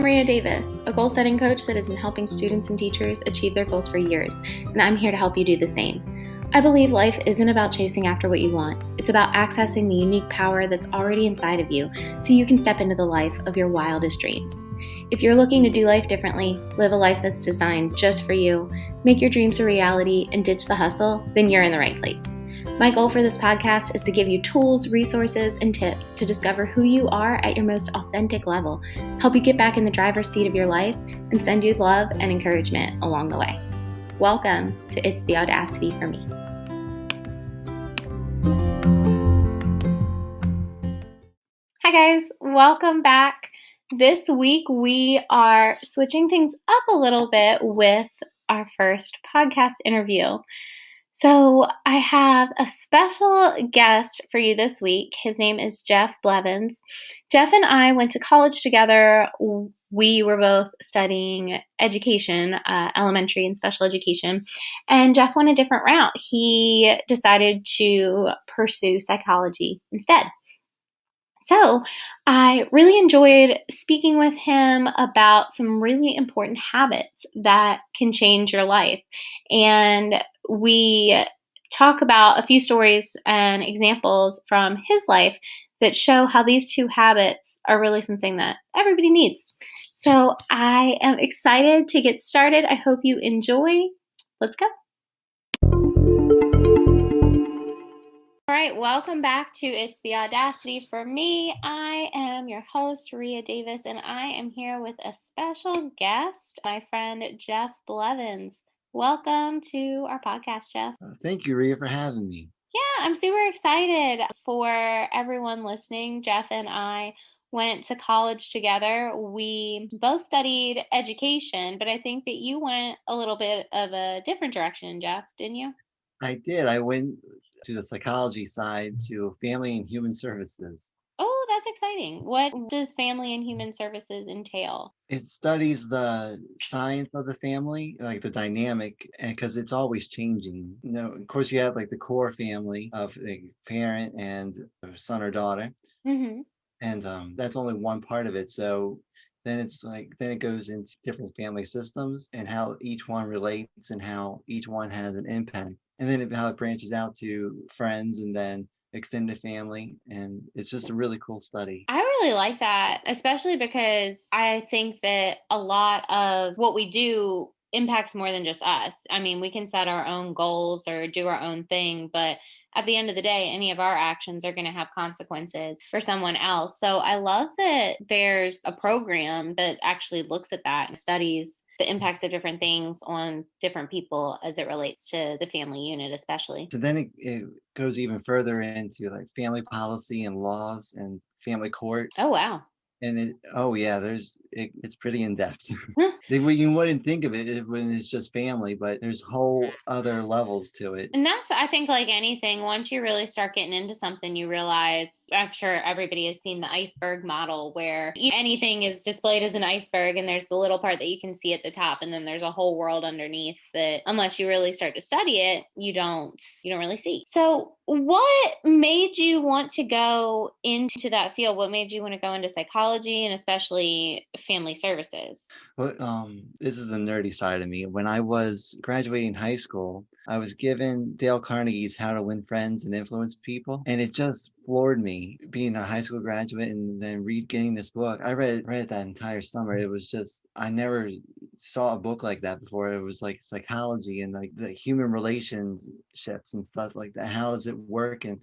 Maria Davis, a goal-setting coach that has been helping students and teachers achieve their goals for years, and I'm here to help you do the same. I believe life isn't about chasing after what you want. It's about accessing the unique power that's already inside of you so you can step into the life of your wildest dreams. If you're looking to do life differently, live a life that's designed just for you, make your dreams a reality, and ditch the hustle, then you're in the right place. My goal for this podcast is to give you tools, resources, and tips to discover who you are at your most authentic level, help you get back in the driver's seat of your life, and send you love and encouragement along the way. Welcome to It's the Audacity for Me. Hi guys, welcome back. This week we are switching things up a little bit with our first podcast interview. So I have a special guest for you this week. His name is Jeff Blevins. Jeff and I went to college together. We were both studying education, elementary and special education, and Jeff went a different route. He decided to pursue psychology instead. So I really enjoyed speaking with him about some really important habits that can change your life. And we talk about a few stories and examples from his life that show how these two habits are really something that everybody needs. So I am excited to get started. I hope you enjoy. Let's go. All right, welcome back to It's the Audacity for Me. I am your host, Maria Davis, and I am here with a special guest, my friend, Jeff Blevins. Welcome to our podcast, Jeff. Thank you, Ria, for having me. Yeah, I'm super excited for everyone listening. Jeff and I went to college together. We both studied education, but I think that you went a little bit of a different direction, Jeff, didn't you? I did. I went to the psychology side to family and human services. Oh, that's exciting. What does family and human services entail? It studies the science of the family, like the dynamic, and because it's always changing. You know, of course, you have like the core family of a parent and a son or daughter, Mm-hmm. and that's only one part of it. So then it goes into different family systems and how each one relates and how each one has an impact. And then how it branches out to friends and then extended family. And it's just a really cool study. I really like that, especially because I think that a lot of what we do impacts more than just us. I mean, we can set our own goals or do our own thing, but at the end of the day, any of our actions are going to have consequences for someone else. So I love that there's a program that actually looks at that and studies the impacts of different things on different people as it relates to the family unit, especially. So then it goes even further into like family policy and laws and family court. Oh, wow. And it's pretty in depth. You wouldn't think of it when it's just family, but there's whole other levels to it. And that's, I think, like anything, once you really start getting into something, you realize, I'm sure everybody has seen the iceberg model where anything is displayed as an iceberg and there's the little part that you can see at the top and then there's a whole world underneath that unless you really start to study it, you don't really see. So what made you want to go into that field? What made you want to go into psychology and especially family services? Well, this is the nerdy side of me. When I was graduating high school, I was given Dale Carnegie's How to Win Friends and Influence People, and it just floored me being a high school graduate and then getting this book. I read it that entire summer. It was just, I never saw a book like that before. It was like psychology and like the human relationships and stuff like that. How does it work? And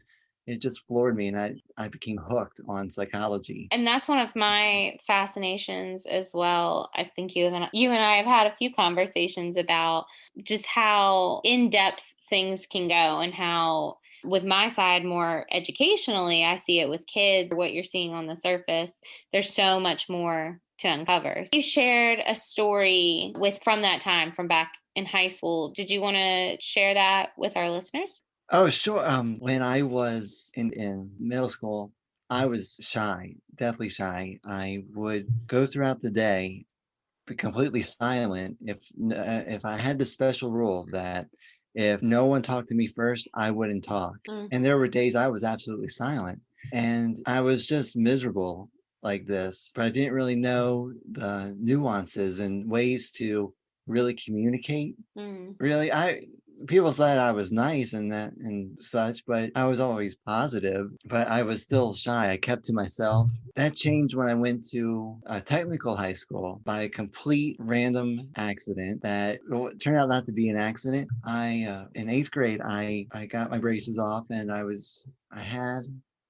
it just floored me, and I became hooked on psychology. And that's one of my fascinations as well. I think you and I have had a few conversations about just how in-depth things can go and how with my side more educationally, I see it with kids, what you're seeing on the surface, there's so much more to uncover. You shared a story from that time, from back in high school. Did you want to share that with our listeners? Oh, sure. When I was in middle school, I was shy, deathly shy. I would go throughout the day, be completely silent. If I had this special rule that if no one talked to me first, I wouldn't talk. And there were days I was absolutely silent, and I was just miserable. like this, but I didn't really know the nuances and ways to really communicate. Really, people said I was nice and that and such, but I was always positive, but I was still shy. I kept to myself. That changed when I went to a technical high school by a complete random accident that turned out not to be an accident. In eighth grade, I got my braces off and I had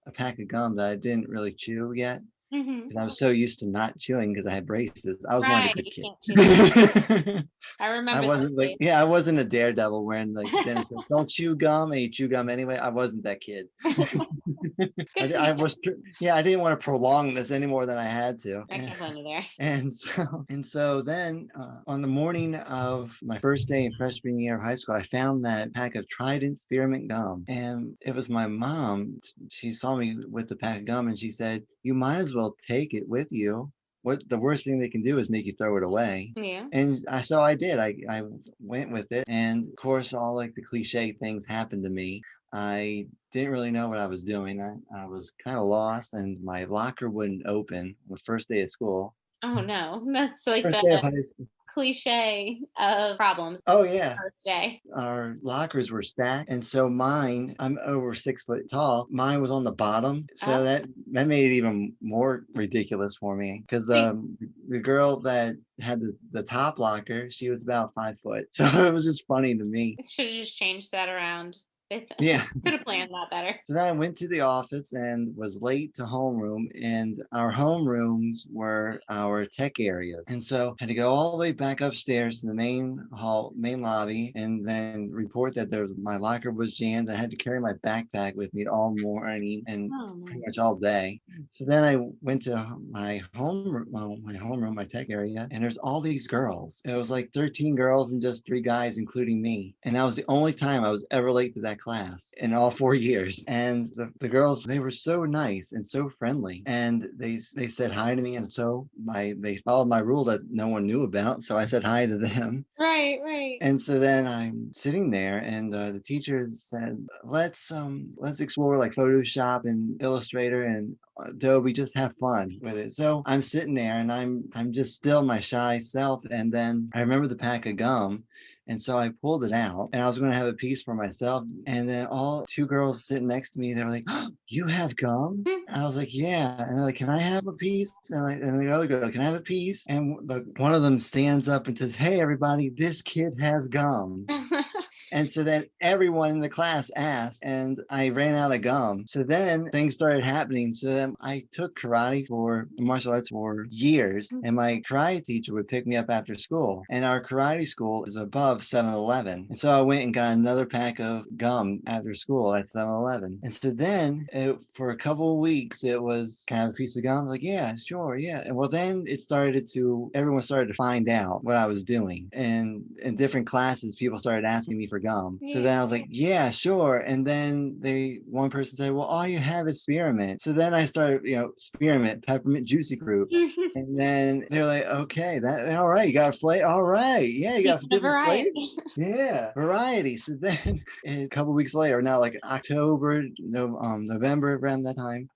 a pack of gum that I didn't really chew yet because I was so used to not chewing because I had braces. I was one of the Right, good you can't chew that. kids. I I remember those wasn't like, days. yeah, I wasn't a daredevil wearing like the dentist said, don't chew gum and you chew gum anyway. I wasn't that kid. Good for I you. was, yeah, I didn't want to prolong this any more than I had to. I can't blame you there. And so then on the morning of my first day in freshman year of high school, I found that pack of Trident spearmint gum. And it was my mom. She saw me with the pack of gum and she said, you might as well take it with you. What the worst thing they can do is make you throw it away. Yeah. And so I did. I went with it. And of course, all like the cliche things happened to me. I didn't really know what I was doing. I was kind of lost, and my locker wouldn't open on the first day of school. Oh no, that's like First the day of high school. cliche of problems Oh, yeah. first day. Our lockers were stacked. And so mine, I'm over 6 foot tall. Mine was on the bottom. So Oh, that made it even more ridiculous for me because wait, the girl that had the top locker, she was about 5 foot. So it was just funny to me. should have just changed that around. They Yeah. could have planned that better. So then I went to the office and was late to homeroom, and our homerooms were our tech area. And so I had to go all the way back upstairs to the main hall, main lobby, and then report that my locker was jammed. I had to carry my backpack with me all morning and Oh pretty no. much all day. So then I went to my homeroom, my tech area, and there's all these girls. It was like 13 girls and just 3 guys, including me. And that was the only time I was ever late to that class in all 4 years. And the girls, they were so nice and so friendly. And they said hi to me. And so they followed my rule that no one knew about. So I said hi to them. Right. And so then I'm sitting there, and the teacher said, let's explore like Photoshop and Illustrator and Adobe, just have fun with it. So I'm sitting there and I'm just still my shy self. And then I remember the pack of gum. And so I pulled it out and I was going to have a piece for myself. And then all two girls sitting next to me, they were like, oh, you have gum? And I was like, yeah. And they're like, can I have a piece? And the other girl, can I have a piece? And one of them stands up and says, hey, everybody, this kid has gum. And so then everyone in the class asked, and I ran out of gum. So then things started happening. So then I took karate for martial arts for years, and my karate teacher would pick me up after school. And our karate school is above 7-Eleven. And so I went and got another pack of gum after school at 7-Eleven. And so then for a couple of weeks, it was kind of a piece of gum. Like, yeah, sure, yeah. And well, then everyone started to find out what I was doing. And in different classes, people started asking me for gum. So then I was like, yeah, sure. And then one person said, well, all you have is spearmint. So then I started, spearmint, peppermint, juicy fruit. And then they're like, okay, all right, you got a flavor. All right. Yeah, you got different flavors. Yeah, variety. So then a couple weeks later, now like October, November, around that time,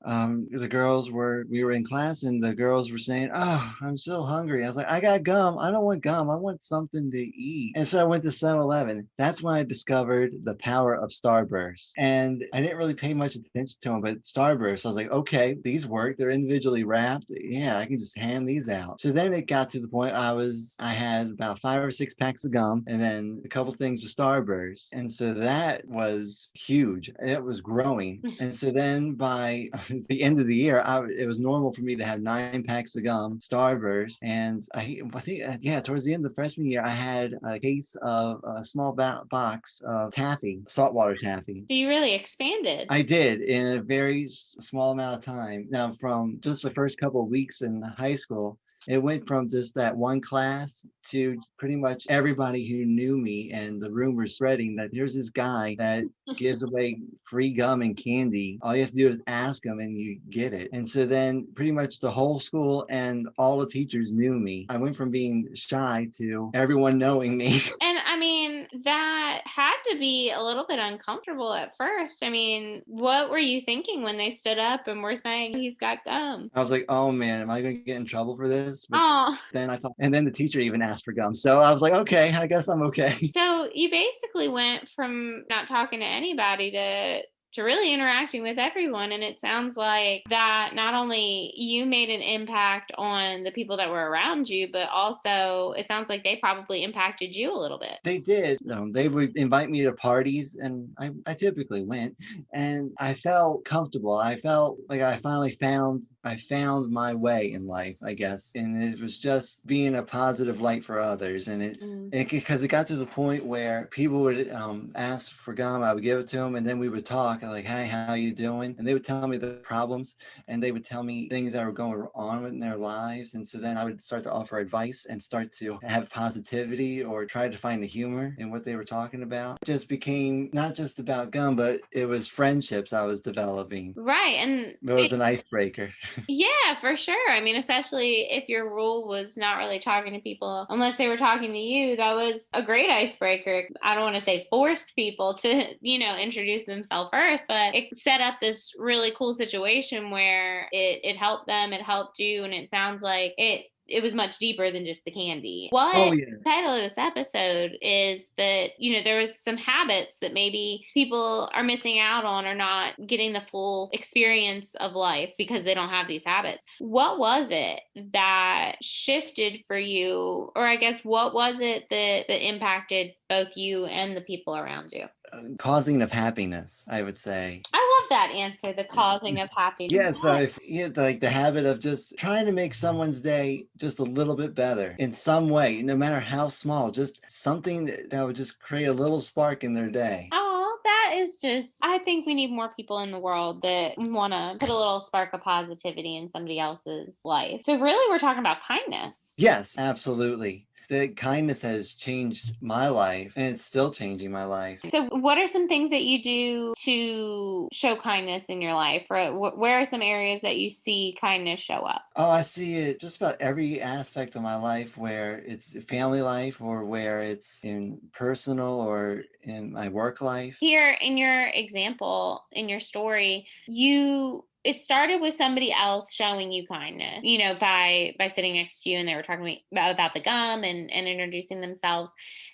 we were in class and the girls were saying, oh, I'm so hungry. I was like, I got gum. I don't want gum. I want something to eat. And so I went to 7-Eleven. That's when I discovered the power of Starburst. And I didn't really pay much attention to them, but Starburst, I was like, okay, these work. They're individually wrapped. Yeah, I can just hand these out. So then it got to the point I had about 5 or 6 packs of gum and then a couple things of Starburst. And so that was huge. It was growing. And so then by the end of the year, it was normal for me to have 9 packs of gum, Starburst. And I think, yeah, towards the end of the freshman year, I had a case of a small box of taffy, saltwater taffy. So you really expanded. I did in a very small amount of time. Now, from just the first couple of weeks in high school, it went from just that one class to pretty much everybody who knew me, and the rumors spreading that there's this guy that gives away free gum and candy. All you have to do is ask him and you get it. And so then pretty much the whole school and all the teachers knew me. I went from being shy to everyone knowing me. And I mean, that had to be a little bit uncomfortable at first. I mean, what were you thinking when they stood up and were saying he's got gum? I was like, oh man, am I going to get in trouble for this? But Oh, then I thought, and then the teacher even asked for gum. So I was like, okay, I guess I'm okay. so you basically went from not talking to anybody to really interacting with everyone. And it sounds like that not only you made an impact on the people that were around you, but also it sounds like they probably impacted you a little bit. They did. They would invite me to parties, and I typically went, and I felt comfortable. I felt like I found my way in life, I guess. And it was just being a positive light for others. And because it got to the point where people would ask for gum, I would give it to them, and then we would talk. I'm like, "Hey, how you doing?" And they would tell me the problems, and they would tell me things that were going on in their lives. And so then I would start to offer advice and start to have positivity or try to find the humor in what they were talking about. It just became not just about gum, but it was friendships I was developing. Right. And It was an icebreaker. yeah, for sure. I mean, especially if your rule was not really talking to people unless they were talking to you, that was a great icebreaker. I don't want to say forced people to, introduce themselves first, but it set up this really cool situation where it helped them, it helped you, and it sounds like it was much deeper than just the candy. Oh What yeah. the title of this episode is that, there was some habits that maybe people are missing out on or not getting the full experience of life because they don't have these habits. What was it that shifted for you? Or I guess what was it that impacted both you and the people around you? Causing of happiness, I would say. I love that answer, the causing of happiness. Yeah, so if you like the habit of just trying to make someone's day just a little bit better in some way, no matter how small, just something that would just create a little spark in their day. Oh, that is just, I think we need more people in the world that want to put a little spark of positivity in somebody else's life. So, really, we're talking about kindness. Yes, absolutely. The kindness has changed my life and it's still changing my life. So, what are some things that you do to show kindness in your life? Or where are some areas that you see kindness show up? Oh, I see it just about every aspect of my life, where it's family life or where it's in personal or in my work life. Here in your example, in your story, it started with somebody else showing you kindness, by sitting next to you and they were talking to me about the gum and introducing themselves.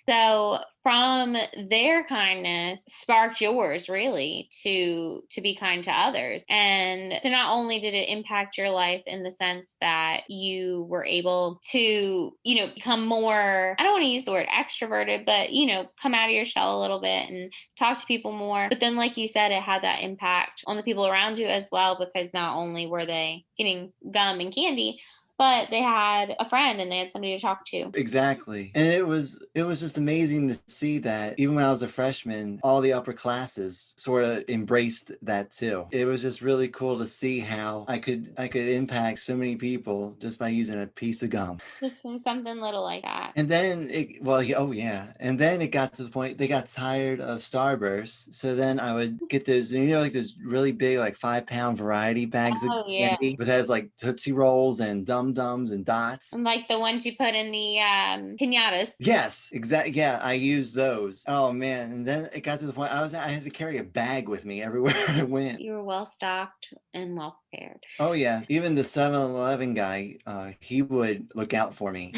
So from their kindness sparked yours really to be kind to others. And so not only did it impact your life in the sense that you were able to, become more, I don't want to use the word extroverted, but, come out of your shell a little bit and talk to people more. But then, like you said, it had that impact on the people around you as well, because not only were they getting gum and candy, but they had a friend and they had somebody to talk to. Exactly. And it was just amazing to see that even when I was a freshman, all the upper classes sort of embraced that too. It was just really cool to see how I could impact so many people just by using a piece of gum. Just from something little like that. And then oh yeah. And then it got to the point they got tired of Starburst. So then I would get those, like those really big, like 5-pound variety bags of Oh, yeah. candy, which has like Tootsie Rolls and Dum Dums and Dots. And like the ones you put in the pinatas. Yes, exactly. Yeah, I used those. Oh man. And then it got to the point I had to carry a bag with me everywhere I went. You were well stocked and well prepared. Oh yeah. Even the 7-Eleven guy, he would look out for me.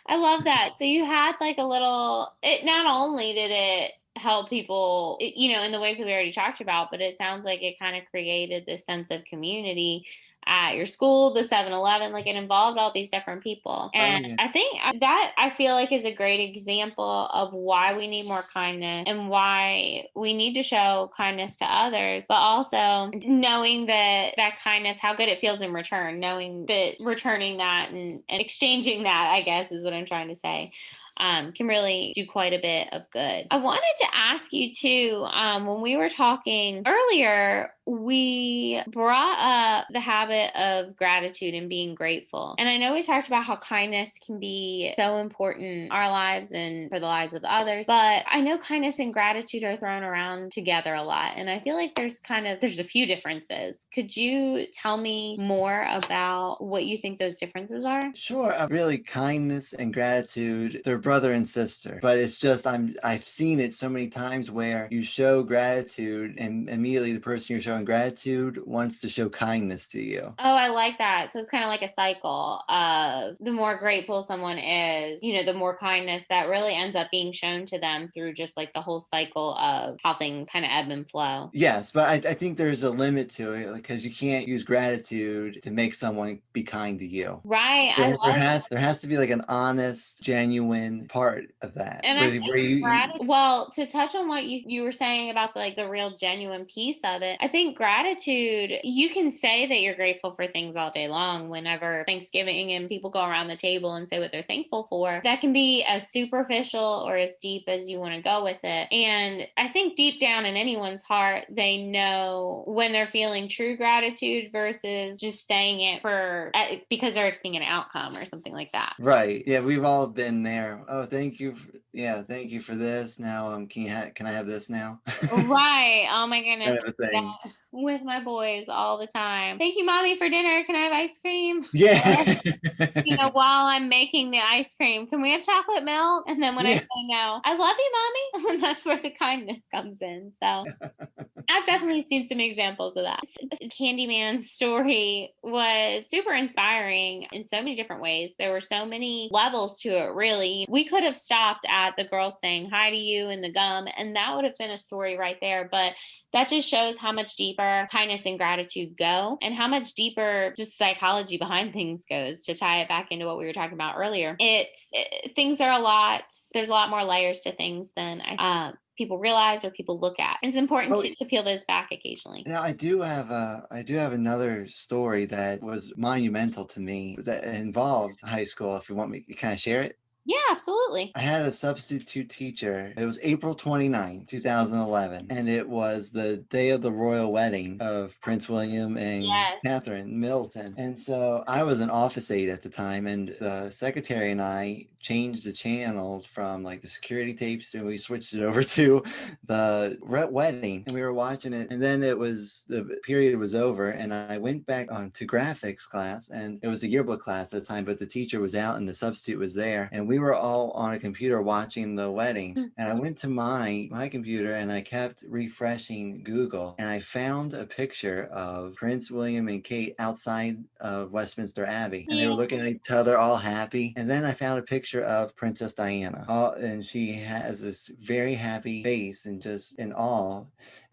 I love that. So you had like a little, it not only did it help people, in the ways that we already talked about, but it sounds like it kind of created this sense of community at your school, the 7-Eleven, like it involved all these different people. And yeah. I think that I feel like is a great example of why we need more kindness and why we need to show kindness to others, but also knowing that kindness, how good it feels in return, knowing that returning that and exchanging that, I guess is what I'm trying to say. Can really do quite a bit of good. I wanted to ask you too, when we were talking earlier, we brought up the habit of gratitude and being grateful. And I know we talked about how kindness can be so important in our lives and for the lives of others, but I know kindness and gratitude are thrown around together a lot. And I feel like there's a few differences. Could you tell me more about what you think those differences are? Sure. Really, kindness and gratitude, they're brother and sister, but it's just I've seen it so many times where you show gratitude and immediately the person you're showing gratitude wants to show kindness to you. Oh, I like that. So it's kind of like a cycle of the more grateful someone is, the more kindness that really ends up being shown to them through just like the whole cycle of how things kind of ebb and flow. Yes, but I think there's a limit to it because you can't use gratitude to make someone be kind to you. Right. I There love there has to be like an honest, genuine part of that And I think where gratitude, well, to touch on what you were saying about the real genuine piece of it, I think gratitude, you can say that you're grateful for things all day long whenever Thanksgiving and people go around the table and say what they're thankful for. That can be as superficial or as deep as you want to go with it. And I think deep down in anyone's heart, they know when they're feeling true gratitude versus just saying it because they're expecting an outcome or something like that. Right. Yeah, we've all been there. Oh, thank you. Yeah, thank you for this. Now, can I have this now? Right. Oh my goodness. Kind of a I do thing. that with my boys all the time. Thank you, mommy, for dinner. Can I have ice cream? Yeah. While I'm making the ice cream, can we have chocolate milk? And then when I Yeah. say no, I love you, mommy. And that's where the kindness comes in. So I've definitely seen some examples of that. Candyman's story was super inspiring in so many different ways. There were so many levels to it, really. We could have stopped at the girl saying hi to you and the gum, and that would have been a story right there. But that just shows how much deeper kindness and gratitude go and how much deeper just psychology behind things goes, to tie it back into what we were talking about earlier. Things are there's a lot more layers to things than people realize or people look at. It's important Oh, to peel those back occasionally. now I do have another story that was monumental to me that involved high school. If you want me, can I share it? Yeah, absolutely. I had a substitute teacher. It was April 29th, 2011, and it was the day of the royal wedding of Prince William and Yes. Catherine Middleton. And so I was an office aide at the time, and the secretary and I changed the channel from like the security tapes and we switched it over to the wedding, and we were watching it. And then the period was over, and I went back on to graphics class, and it was a yearbook class at the time, but the teacher was out and the substitute was there, and we were all on a computer watching the wedding. And I went to my computer and I kept refreshing Google, and I found a picture of Prince William and Kate outside of Westminster Abbey, and they were Yeah. looking at each other all happy. And then I found a picture of Princess Diana, and she has this very happy face and just in awe.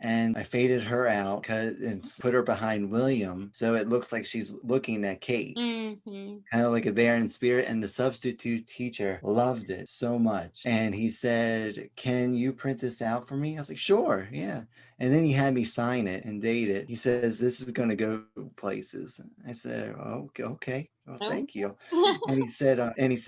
And I faded her out and put her behind William, so it looks like she's looking at Kate, Mm-hmm. kind of like a there in spirit. And the substitute teacher loved it so much, and he said, "Can you print this out for me?" I was like, "Sure, yeah." And then he had me sign it and date it. He says, "This is going to go places." I said, "Oh, okay. Well, Oh. thank you." And he said,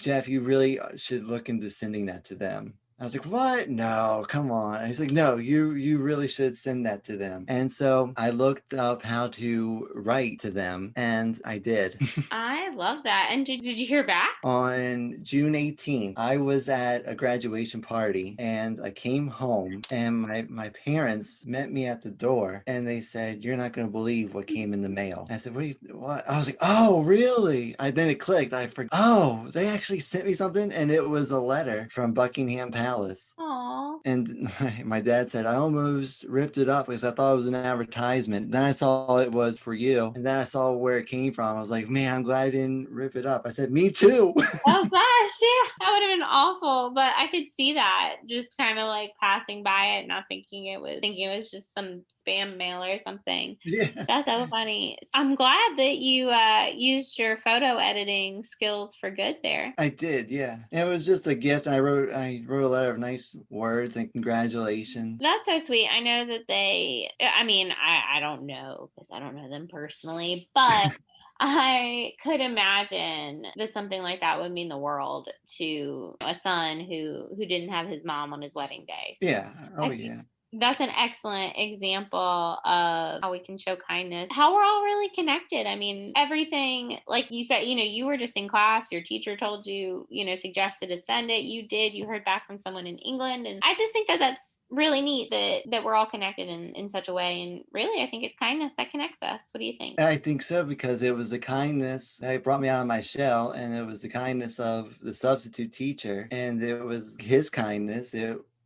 "Jeff, you really should look into sending that to them." I was like, "What? No, come on." And he's like, "No, you really should send that to them." And so I looked up how to write to them, and I did. I love that. And did you hear back? On June 18th, I was at a graduation party, and I came home, and my parents met me at the door, and they said, "You're not going to believe what came in the mail." I said, what? I was like, "Oh, really?" Then it clicked. I forgot. Oh, they actually sent me something, and it was a letter from Buckingham Palace. Aw. And my dad said, "I almost ripped it up because I thought it was an advertisement. Then I saw it was for you. And then I saw where it came from. I was like, man, I'm glad I didn't rip it up." I said, "Me too." Oh gosh, yeah, that would have been awful. But I could see that just kind of like passing by it, not thinking it was just some spam mail or something. Yeah. That's so funny. I'm glad that you used your photo editing skills for good there. I did, yeah. It was just a gift. I wrote a letter of nice words and congratulations. That's so sweet. I know that I mean, I don't know because I don't know them personally, but I could imagine that something like that would mean the world to a son who didn't have his mom on his wedding day. So Yeah. Oh, I think yeah. That's an excellent example of how we can show kindness, how we're all really connected. I mean, everything, like you said, you were just in class, your teacher told you, suggested to send it. You did, you heard back from someone in England. And I just think that that's really neat that we're all connected in such a way. And really, I think it's kindness that connects us. What do you think? I think so because it was the kindness that brought me out of my shell, and it was the kindness of the substitute teacher, and it was his kindness.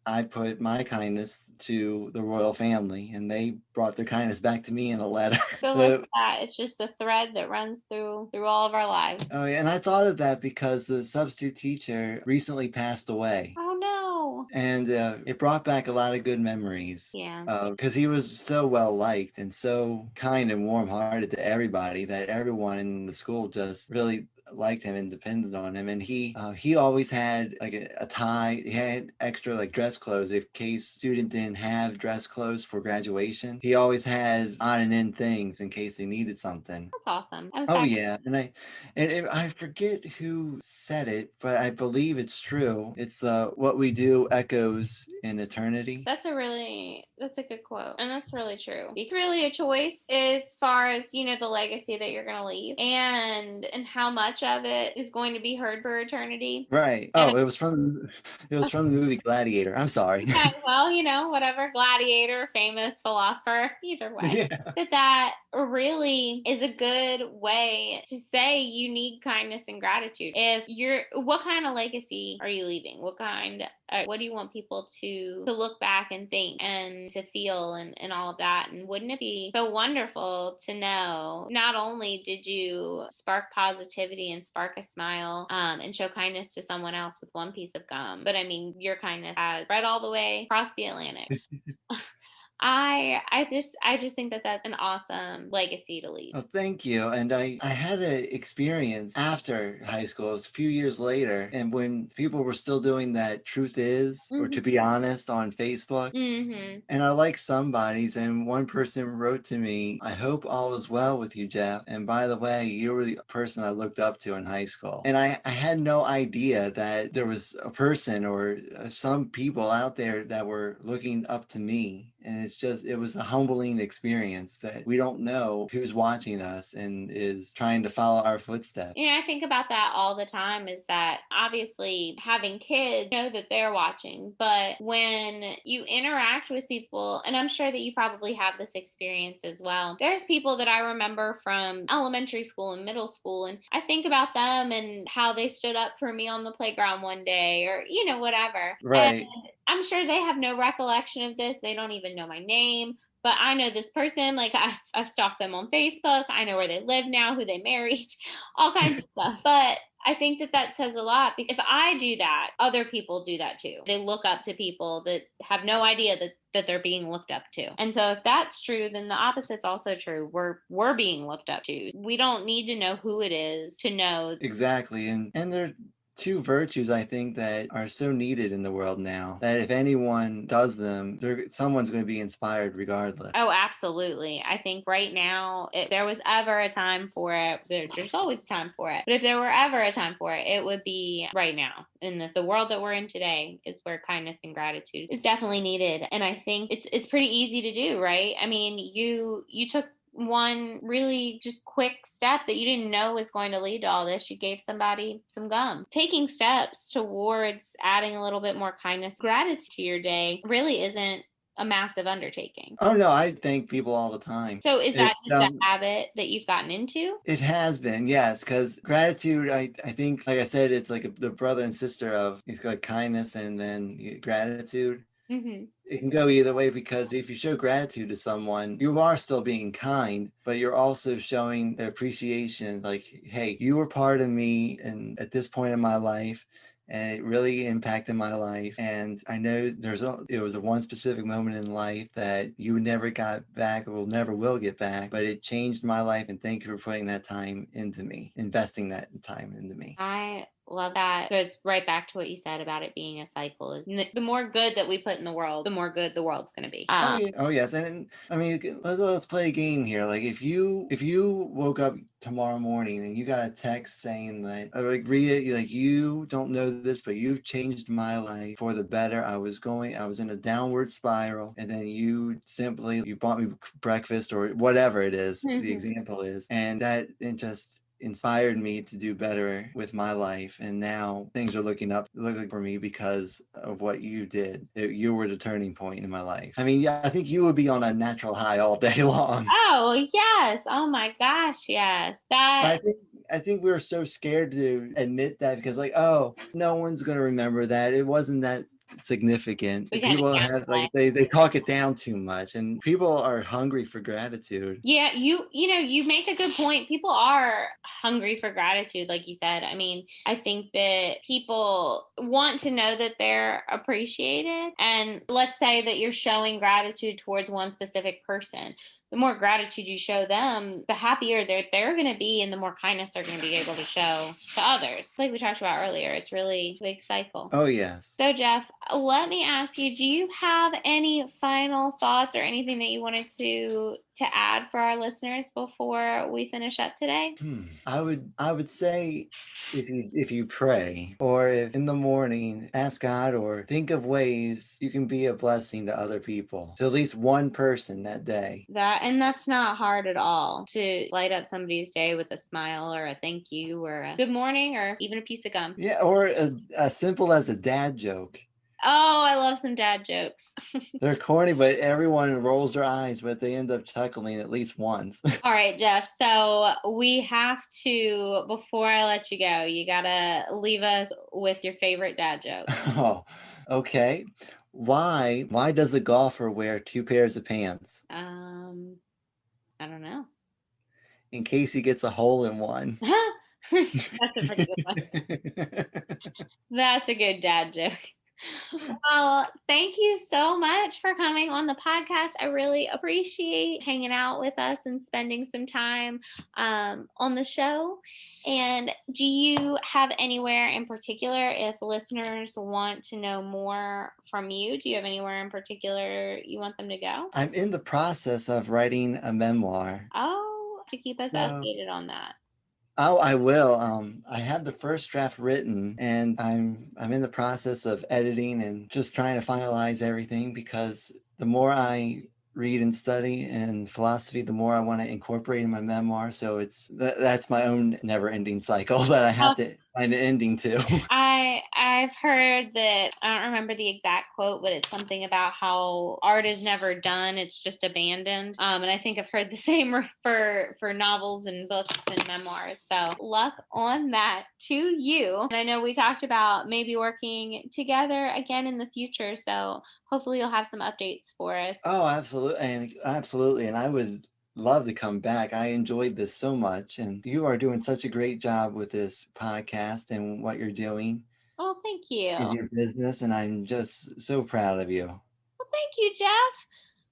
I put my kindness to the royal family, and they brought their kindness back to me in a letter. So look So, at that. It's just the thread that runs through all of our lives. oh yeah, and I thought of that because the substitute teacher recently passed away. Oh no. And it brought back a lot of good memories Yeah. because he was so well liked and so kind and warm hearted to everybody that everyone in the school just really liked him and depended on him. And he always had like a tie. He had extra like dress clothes in case student didn't have dress clothes for graduation. He always had on and in things in case they needed something. That's awesome. In Oh fact, yeah, and I forget who said it, but I believe it's true. It's what we do echoes in eternity. that's a good quote. And that's really true. It's really a choice as far as, the legacy that you're gonna leave and how much of it is going to be heard for eternity. Right. And Oh, it was from the movie Gladiator. I'm sorry. okay, well, whatever, gladiator, famous philosopher, either way, Yeah. that really is a good way to say you need kindness and gratitude. What kind of legacy are you leaving? What do you want people to look back and think and to feel and all of that? And wouldn't it be so wonderful to know not only did you spark positivity and spark a smile, and show kindness to someone else with one piece of gum, but I mean, your kindness has spread all the way across the Atlantic. I just think that that's an awesome legacy to leave. Oh, thank you. And I had an experience after high school. It was a few years later, and when people were still doing that truth is, or to Mhm. be honest, on Facebook. Mhm. And I like somebody's, and one person wrote to me, I hope all is well with you, Jeff. And by the way, you were the person I looked up to in high school. And I had no idea that there was a person or some people out there that were looking up to me. And it was a humbling experience that we don't know who's watching us and is trying to follow our footsteps. I think about that all the time is that obviously having kids know that they're watching, but when you interact with people, and I'm sure that you probably have this experience as well, there's people that I remember from elementary school and middle school, and I think about them and how they stood up for me on the playground one day or, whatever. And Right. I'm sure they have no recollection of this. They don't even know my name. But I know this person, like I've stalked them on Facebook. I know where they live now, who they married, all kinds of stuff. But I think that says a lot because if I do that, other people do that too. They look up to people that have no idea that they're being looked up to. And so if that's true, then the opposite's also true. We're being looked up to. We don't need to know who it is to know. Exactly. And there are two virtues I think that are so needed in the world now that if anyone does them, someone's going to be inspired regardless. Oh, absolutely. I think right now, if there was ever a time for it, there's always time for it. But if there were ever a time for it, it would be right now. In the world that we're in today is where kindness and gratitude is definitely needed. And I think it's pretty easy to do, right? I mean, you took one really just quick step that you didn't know was going to lead to all this. You gave somebody some gum. Taking steps towards adding a little bit more kindness, gratitude to your day really isn't a massive undertaking. Oh no, I thank people all the time. So is It that just a habit that you've gotten into? it has been, yes, because gratitude, I think, like I said, it's like the brother and sister of it's like kindness and then gratitude. Hmm. It can go either way because if you show gratitude to someone, you are still being kind, but you're also showing appreciation. Like, hey, you were part of me and at this point in my life, and it really impacted my life. And I know it was a one specific moment in life that you never got back or never will get back, but it changed my life. And thank you for putting that time into me, investing that time into me. I Love that. Goes right back to what you said about it being a cycle. Is the more good that we put in the world, the more good the world's going to be. Oh yeah. Oh yes. And I mean, let's play a game here. Like if you woke up tomorrow morning and you got a text saying that, like read it, like you don't know this, but you've changed my life for the better. I was in a downward spiral, and then you bought me breakfast or whatever it is, the example is, and it just inspired me to do better with my life, and now things are looking for me because of what you did. You were the turning point in my life. I mean, yeah, I think you would be on a natural high all day long. Oh, yes. Oh my gosh, yes. That I think we were so scared to admit that because, like, oh, no one's going to remember that. It wasn't that significant. we kind of People can't. have like they talk it down too much, and people are hungry for gratitude. Yeah, you make a good point. People are hungry for gratitude, like you said. I mean, I think that people want to know that they're appreciated. And let's say that you're showing gratitude towards one specific person. The more gratitude you show them, the happier they're going to be, and the more kindness they're going to be able to show to others. Like we talked about earlier, it's really a big cycle. Oh yes. So, Jeff, let me ask you, do you have any final thoughts or anything that you wanted to add for our listeners before we finish up today? I would say if you pray or if in the morning ask God or think of ways you can be a blessing to other people, to at least one person that day. That's not hard at all, to light up somebody's day with a smile or a thank you or a good morning or even a piece of gum. Yeah, or as simple as a dad joke. Oh, I love some dad jokes. They're corny, but everyone rolls their eyes, but they end up chuckling at least once. All right, Jeff. So we have to, before I let you go, you gotta leave us with your favorite dad joke. Oh, okay. Why does a golfer wear two pairs of pants? I don't know. In case he gets a hole in one. That's a pretty good one. That's a good dad joke. Well, thank you so much for coming on the podcast. I really appreciate hanging out with us and spending some time on the show. And do you have anywhere in particular, if listeners want to know more from you, do you have anywhere in particular you want them to go? I'm in the process of writing a memoir. Oh, to keep us So, updated on that. oh, I will. I have the first draft written, and I'm in the process of editing and just trying to finalize everything because the more I read and study and philosophy, the more I want to incorporate in my memoir. So that's my own never-ending cycle that I have to find an ending to. I've heard that, I don't remember the exact quote, but it's something about how art is never done, it's just abandoned. And I think I've heard the same for novels and books and memoirs. So luck on that to you. And I know we talked about maybe working together again in the future. So hopefully you'll have some updates for us. Oh, absolutely. And I would love to come back. I enjoyed this so much, and you are doing such a great job with this podcast and what you're doing Oh, thank you. is your business, and I'm just so proud of you. Well, thank you, Jeff.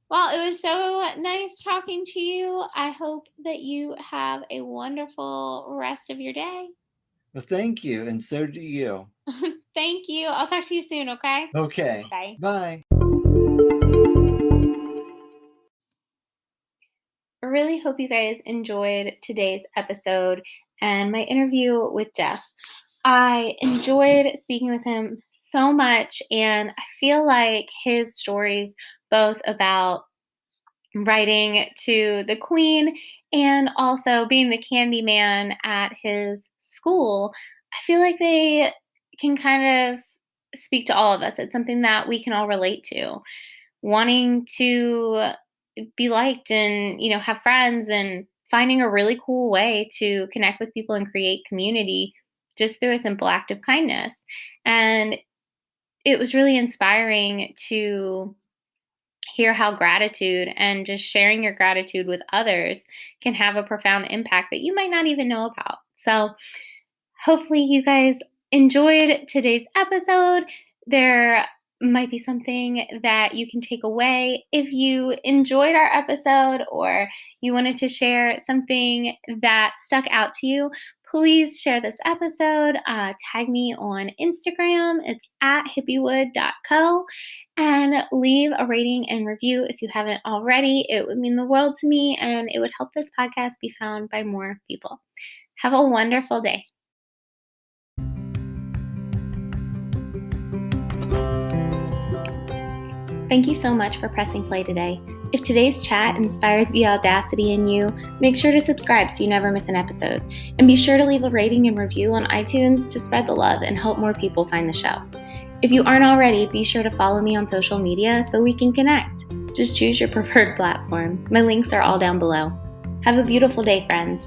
Well, it was so nice talking to you. I hope that you have a wonderful rest of your day. Well, thank you, and so do you. Thank you. I'll talk to you soon, okay? Okay. Bye. Bye. I really hope you guys enjoyed today's episode and my interview with Jeff. I enjoyed speaking with him so much, and I feel like his stories, both about writing to the Queen and also being the candy man at his school, I feel like they can kind of speak to all of us. It's something that we can all relate to. Wanting to be liked and, have friends and finding a really cool way to connect with people and create community just through a simple act of kindness. And it was really inspiring to hear how gratitude and just sharing your gratitude with others can have a profound impact that you might not even know about. So hopefully you guys enjoyed today's episode. There might be something that you can take away. If you enjoyed our episode or you wanted to share something that stuck out to you, Please share this episode. Tag me on Instagram. It's at hippiewood.co. And leave a rating and review if you haven't already. It would mean the world to me, and it would help this podcast be found by more people. Have a wonderful day. Thank you so much for pressing play today. If today's chat inspired the audacity in you, make sure to subscribe so you never miss an episode. And be sure to leave a rating and review on iTunes to spread the love and help more people find the show. If you aren't already, be sure to follow me on social media so we can connect. Just choose your preferred platform. My links are all down below. Have a beautiful day, friends.